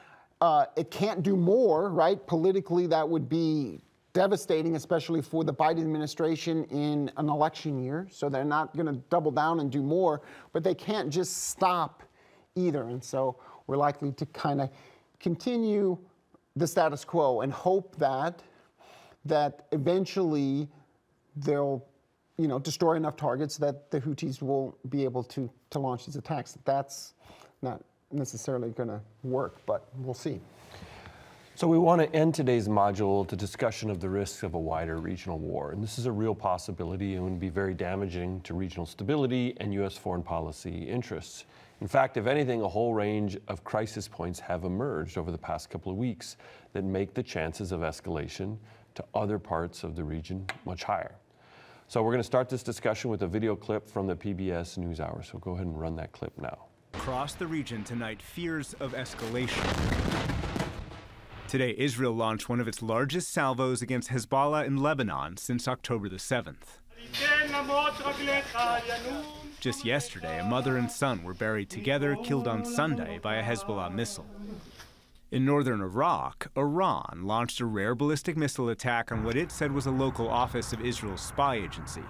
it can't do more, right? Politically, that would be devastating, especially for the Biden administration in an election year. So they're not going to double down and do more, but they can't just stop either. And so we're likely to kind of continue the status quo and hope that eventually they'll destroy enough targets that the Houthis will be able to launch these attacks. That's not necessarily going to work, but we'll see. So we want to end today's module with a discussion of the risks of a wider regional war. And this is a real possibility and would be very damaging to regional stability and U.S. foreign policy interests. In fact, if anything, a whole range of crisis points have emerged over the past couple of weeks that make the chances of escalation to other parts of the region much higher. So we're going to start this discussion with a video clip from the PBS Newshour. So go ahead and run that clip now. Across the region tonight, fears of escalation. Today, Israel launched one of its largest salvos against Hezbollah in Lebanon since October the 7th. Just yesterday, a mother and son were buried together, killed on Sunday by a Hezbollah missile. In northern Iraq, Iran launched a rare ballistic missile attack on what it said was a local office of Israel's spy agency.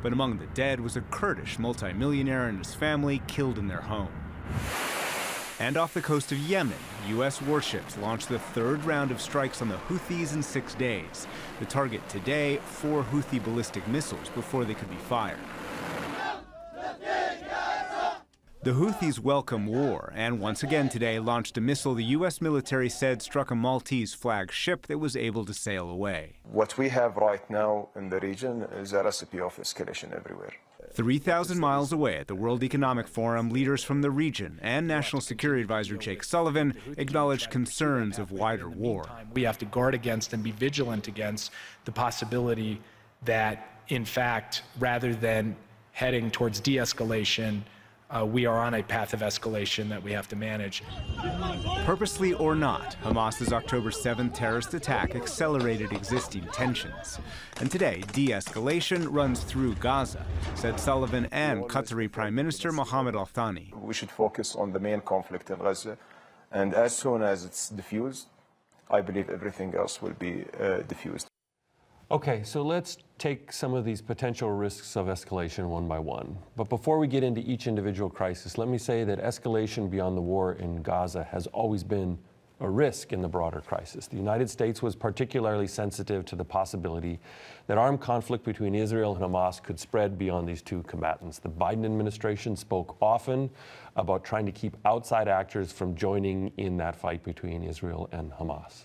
But among the dead was a Kurdish multimillionaire and his family killed in their home. And off the coast of Yemen, U.S. warships launched the third round of strikes on the Houthis in 6 days. The target today, 4 Houthi ballistic missiles before they could be fired. The Houthis welcome war and once again today launched a missile the U.S. military said struck a Maltese flag ship that was able to sail away. What we have right now in the region is a recipe of escalation everywhere. 3,000 miles away at the World Economic Forum, leaders from the region and National Security Advisor Jake Sullivan acknowledged concerns of wider war. We have to guard against and be vigilant against the possibility that, in fact, rather than heading towards de-escalation, we are on a path of escalation that we have to manage. Purposely or not, Hamas's October 7th terrorist attack accelerated existing tensions. And today, de-escalation runs through Gaza, said Sullivan and Qatari Prime Minister Mohammed Al Thani. We should focus on the main conflict in Gaza, and as soon as it's diffused, I believe everything else will be diffused. Okay, so let's take some of these potential risks of escalation one by one. But before we get into each individual crisis, let me say that escalation beyond the war in Gaza has always been a risk in the broader crisis. The United States was particularly sensitive to the possibility that armed conflict between Israel and Hamas could spread beyond these two combatants. The Biden administration spoke often about trying to keep outside actors from joining in that fight between Israel and Hamas.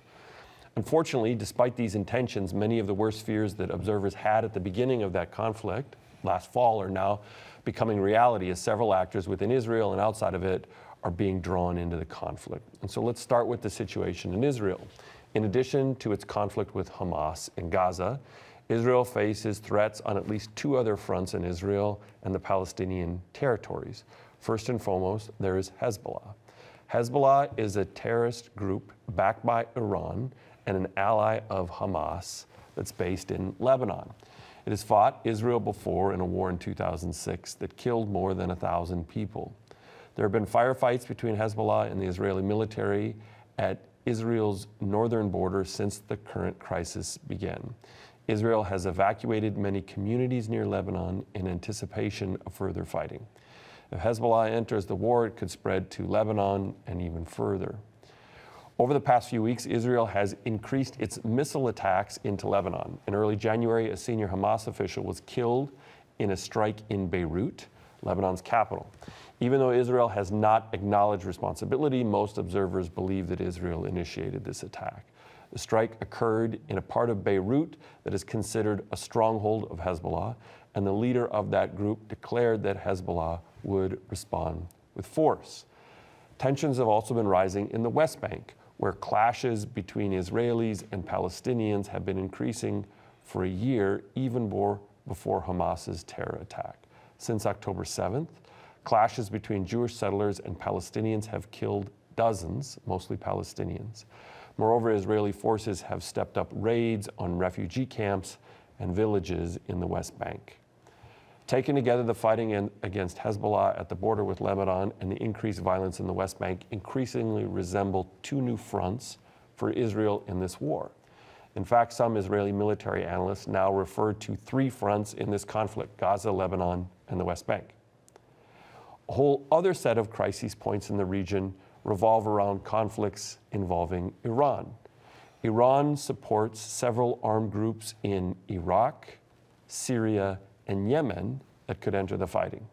Unfortunately, despite these intentions, many of the worst fears that observers had at the beginning of that conflict last fall are now becoming reality as several actors within Israel and outside of it are being drawn into the conflict. And so let's start with the situation in Israel. In addition to its conflict with Hamas in Gaza, Israel faces threats on at least 2 other fronts in Israel and the Palestinian territories. First and foremost, there is Hezbollah. Hezbollah is a terrorist group backed by Iran and an ally of Hamas that's based in Lebanon. It has fought Israel before in a war in 2006 that killed more than 1,000 people. There have been firefights between Hezbollah and the Israeli military at Israel's northern border since the current crisis began. Israel has evacuated many communities near Lebanon in anticipation of further fighting. If Hezbollah enters the war, it could spread to Lebanon and even further. Over the past few weeks, Israel has increased its missile attacks into Lebanon. In early January, a senior Hamas official was killed in a strike in Beirut, Lebanon's capital. Even though Israel has not acknowledged responsibility, most observers believe that Israel initiated this attack. The strike occurred in a part of Beirut that is considered a stronghold of Hezbollah, and the leader of that group declared that Hezbollah would respond with force. Tensions have also been rising in the West Bank, where clashes between Israelis and Palestinians have been increasing for a year, even before Hamas's terror attack. Since October 7th, clashes between Jewish settlers and Palestinians have killed dozens, mostly Palestinians. Moreover, Israeli forces have stepped up raids on refugee camps and villages in the West Bank. Taken together, the fighting against Hezbollah at the border with Lebanon and the increased violence in the West Bank increasingly resemble two new fronts for Israel in this war. In fact, some Israeli military analysts now refer to three fronts in this conflict: Gaza, Lebanon, and the West Bank. A whole other set of crisis points in the region revolve around conflicts involving Iran. Iran supports several armed groups in Iraq, Syria, and Yemen that could enter the fighting.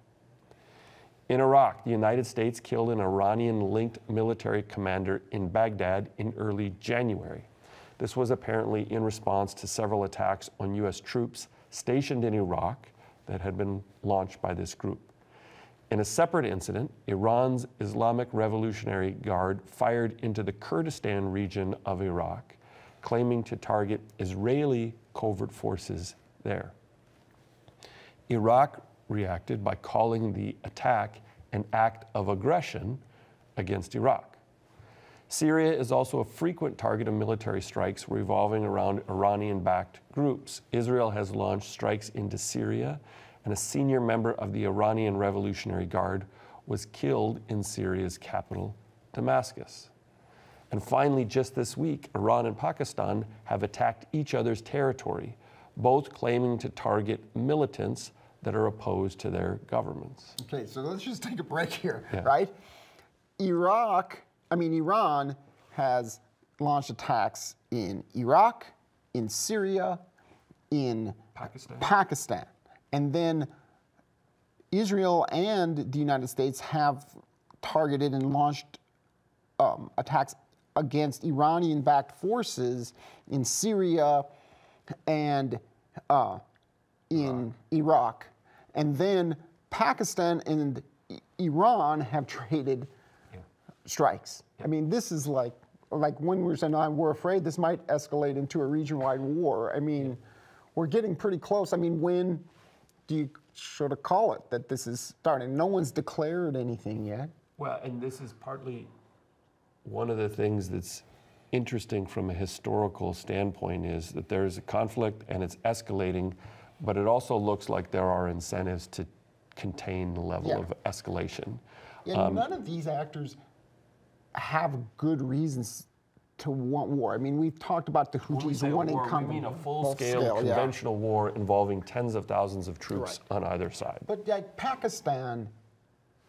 In Iraq, the United States killed an Iranian-linked military commander in Baghdad in early January. This was apparently in response to several attacks on U.S. troops stationed in Iraq that had been launched by this group. In a separate incident, Iran's Islamic Revolutionary Guard fired into the Kurdistan region of Iraq, claiming to target Israeli covert forces there. Iraq reacted by calling the attack an act of aggression against Iraq. Syria is also a frequent target of military strikes revolving around Iranian-backed groups. Israel has launched strikes into Syria, and a senior member of the Iranian Revolutionary Guard was killed in Syria's capital, Damascus. And finally, just this week, Iran and Pakistan have attacked each other's territory, both claiming to target militants that are opposed to their governments. Okay, so let's just take a break here, right? Iran has launched attacks in Iraq, in Syria, in Pakistan. And then Israel and the United States have targeted and launched attacks against Iranian-backed forces in Syria and in Iraq. And then Pakistan and Iran have traded strikes. I mean, this is like when we were saying, we're afraid this might escalate into a region-wide war. I mean, we're getting pretty close. I mean, when do you sort of call it that this is starting? No one's declared anything yet. Well, and this is partly one of the things that's interesting from a historical standpoint is that there's a conflict and it's escalating, but it also looks like there are incentives to contain the level of escalation. Yeah, none of these actors have good reasons to want war. I mean, we've talked about the Houthis wanting we mean a full-scale conventional war involving tens of thousands of troops on either side. But Pakistan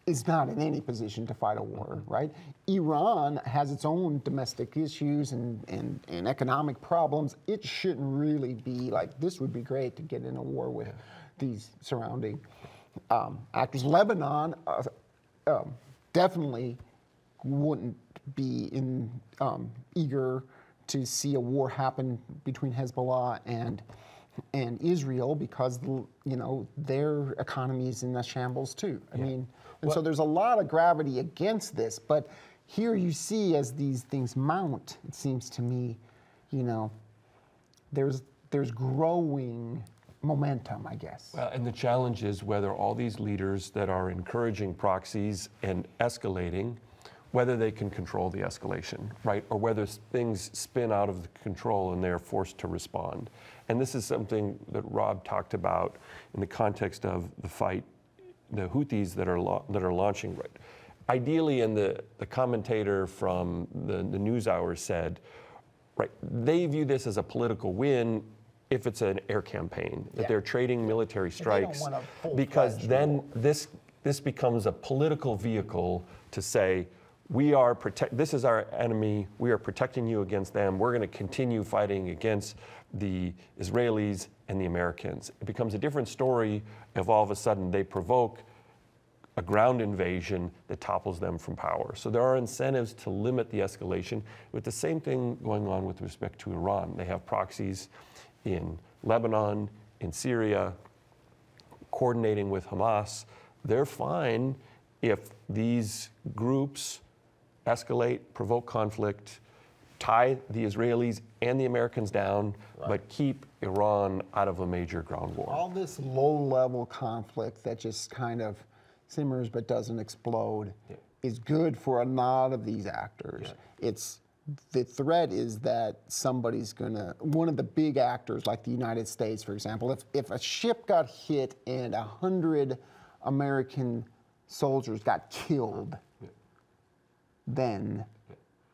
is not in any position to fight a war, right? Iran has its own domestic issues and economic problems. It shouldn't really be like, this would be great to get in a war with these surrounding actors. Lebanon definitely wouldn't be eager to see a war happen between Hezbollah and Israel because their economy is in a shambles too. I mean, and so there's a lot of gravity against this. But here you see, as these things mount, it seems to me, there's growing momentum, I guess. Well, and the challenge is whether all these leaders that are encouraging proxies and escalating, whether they can control the escalation, right? Or whether things spin out of control and they're forced to respond. And this is something that Rob talked about in the context of the fight, the Houthis that are launching. Right? Ideally, and the commentator from the NewsHour said, right, they view this as a political win if it's an air campaign, that they're trading military strikes, because then this becomes a political vehicle to say, this is our enemy, we are protecting you against them, we're going to continue fighting against the Israelis and the Americans. It becomes a different story if all of a sudden they provoke a ground invasion that topples them from power. So there are incentives to limit the escalation, with the same thing going on with respect to Iran. They have proxies in Lebanon, in Syria, coordinating with Hamas. They're fine if these groups escalate, provoke conflict, tie the Israelis and the Americans down, but keep Iran out of a major ground war. All this low-level conflict that just kind of simmers but doesn't explode is good for a lot of these actors. The threat is that somebody's gonna, one of the big actors like the United States, for example, if a ship got hit and 100 American soldiers got killed, then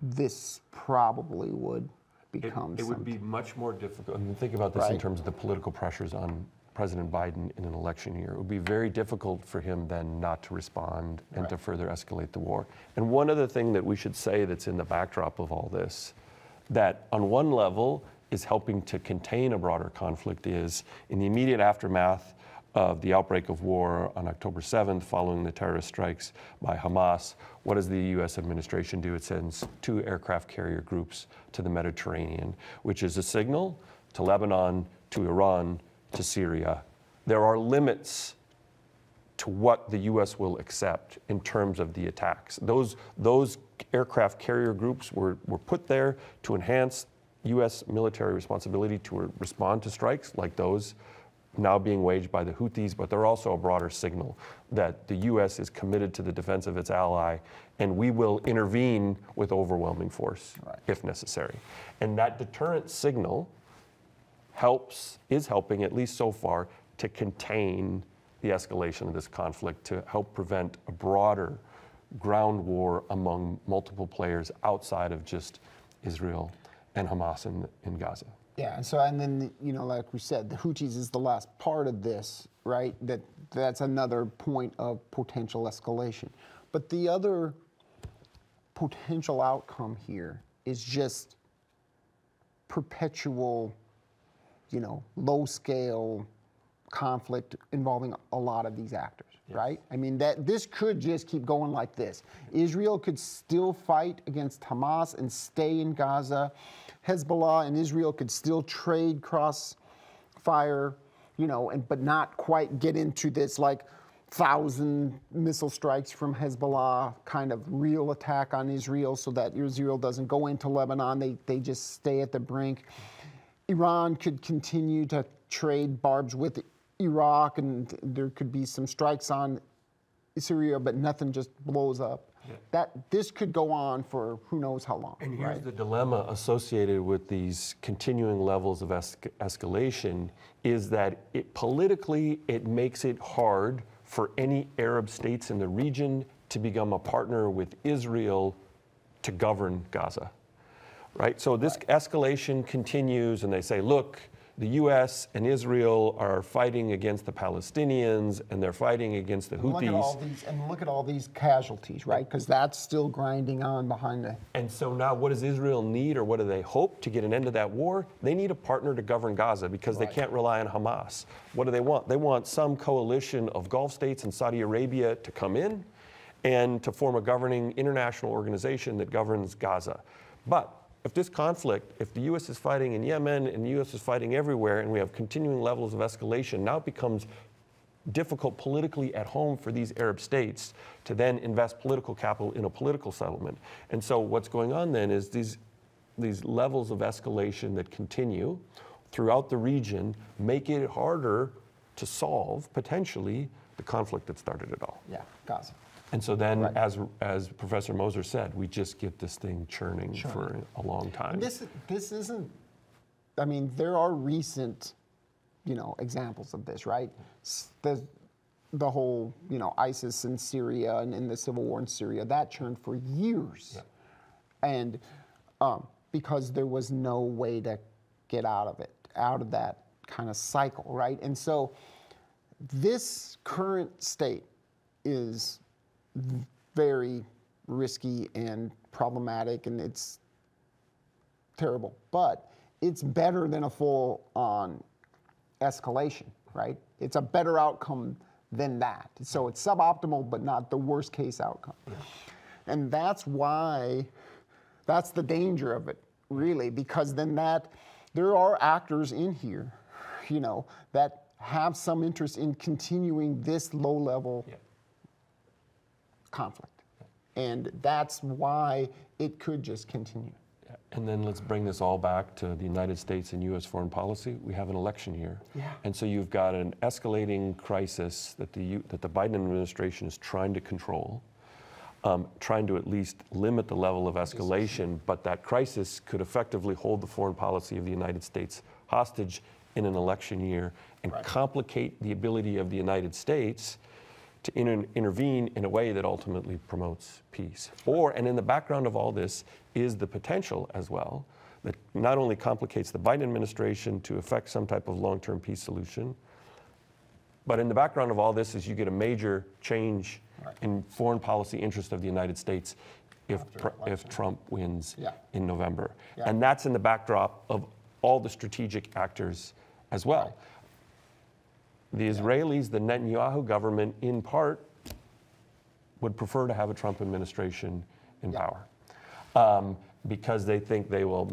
this probably would become It would be much more difficult. I mean, think about this in terms of the political pressures on President Biden in an election year. It would be very difficult for him then not to respond and to further escalate the war. And one other thing that we should say that's in the backdrop of all this, that on one level is helping to contain a broader conflict, is in the immediate aftermath of the outbreak of war on October 7th, following the terrorist strikes by Hamas, what does the U.S. administration do? It sends 2 aircraft carrier groups to the Mediterranean, which is a signal to Lebanon, to Iran, to Syria. There are limits to what the U.S. will accept in terms of the attacks. Those aircraft carrier groups were put there to enhance U.S. military responsibility to respond to strikes like those now being waged by the Houthis, but they're also a broader signal that the U.S. is committed to the defense of its ally, and we will intervene with overwhelming force if necessary. And that deterrent signal is helping, at least so far, to contain the escalation of this conflict, to help prevent a broader ground war among multiple players outside of just Israel and Hamas in Gaza. Yeah, and then, you know, like we said, the Houthis is the last part of this, right? That's another point of potential escalation. But the other potential outcome here is just perpetual, you know, low-scale conflict involving a lot of these actors, right? I mean, this could just keep going like this. Israel could still fight against Hamas and stay in Gaza. Hezbollah and Israel could still trade crossfire, you know, but not quite get into this like 1,000 missile strikes from Hezbollah kind of real attack on Israel, so that Israel doesn't go into Lebanon. They just stay at the brink. Iran could continue to trade barbs with Iraq, and there could be some strikes on Syria, but nothing just blows up. This could go on for who knows how long. And here's the dilemma associated with these continuing levels of escalation, is that politically it makes it hard for any Arab states in the region to become a partner with Israel to govern Gaza, right? So this escalation continues, and they say, look, the U.S. and Israel are fighting against the Palestinians, and they're fighting against the Houthis. Look at all these casualties, right? Because that's still grinding on behind it. And so now what does Israel need, or what do they hope to get an end to that war? They need a partner to govern Gaza, because they can't rely on Hamas. What do they want? They want some coalition of Gulf states and Saudi Arabia to come in and to form a governing international organization that governs Gaza. But if this conflict, if the U.S. is fighting in Yemen and the U.S. is fighting everywhere, and we have continuing levels of escalation, now it becomes difficult politically at home for these Arab states to then invest political capital in a political settlement. And so what's going on then is these levels of escalation that continue throughout the region make it harder to solve, potentially, the conflict that started it all. Yeah, Gaza. And so then, as Professor Moser said, we just get this thing churning for a long time. This isn't, I mean, there are recent, you know, examples of this, right? The whole, you know, ISIS in Syria and in the civil war in Syria, that churned for years. And because there was no way to get out of it, out of that kind of cycle, right? And so this current state is very risky and problematic, and it's terrible. But it's better than a full-on escalation, right? It's a better outcome than that. So it's suboptimal, but not the worst case outcome. And that's why, that's the danger of it, really, because then there are actors in here, you know, that have some interest in continuing this low-level conflict. And that's why it could just continue. And then let's bring this all back to the United States and U.S. foreign policy. We have an election year. And so you've got an escalating crisis that the Biden administration is trying to control, trying to at least limit the level of escalation, but that crisis could effectively hold the foreign policy of the United States hostage in an election year and complicate the ability of the United States to intervene in a way that ultimately promotes peace. And in the background of all this is the potential as well that not only complicates the Biden administration to effect some type of long-term peace solution, but in the background of all this is you get a major change in foreign policy interest of the United States if Trump wins in November. And that's in the backdrop of all the strategic actors as well. The Israelis, the Netanyahu government, in part, would prefer to have a Trump administration in power because they think they will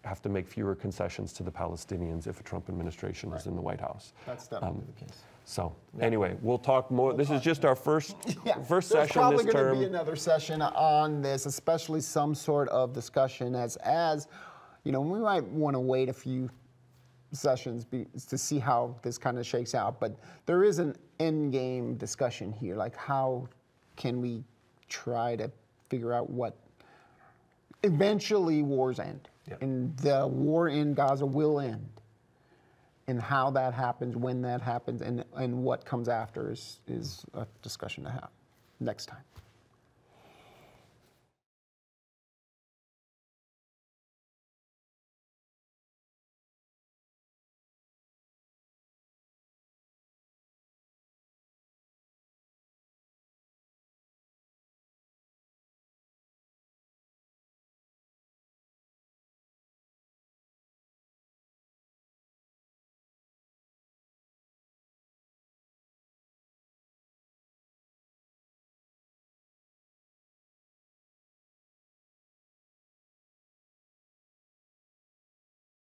have to make fewer concessions to the Palestinians if a Trump administration is in the White House. That's definitely the case. So anyway, we'll talk more. This is just our first session this term. There's probably going to be another session on this, especially some sort of discussion as you know, we might want to wait a few sessions to see how this kind of shakes out, but there is an end game discussion here, like how can we try to figure out what eventually wars end, and the war in Gaza will end, and how that happens, when that happens, and what comes after is a discussion to have next time.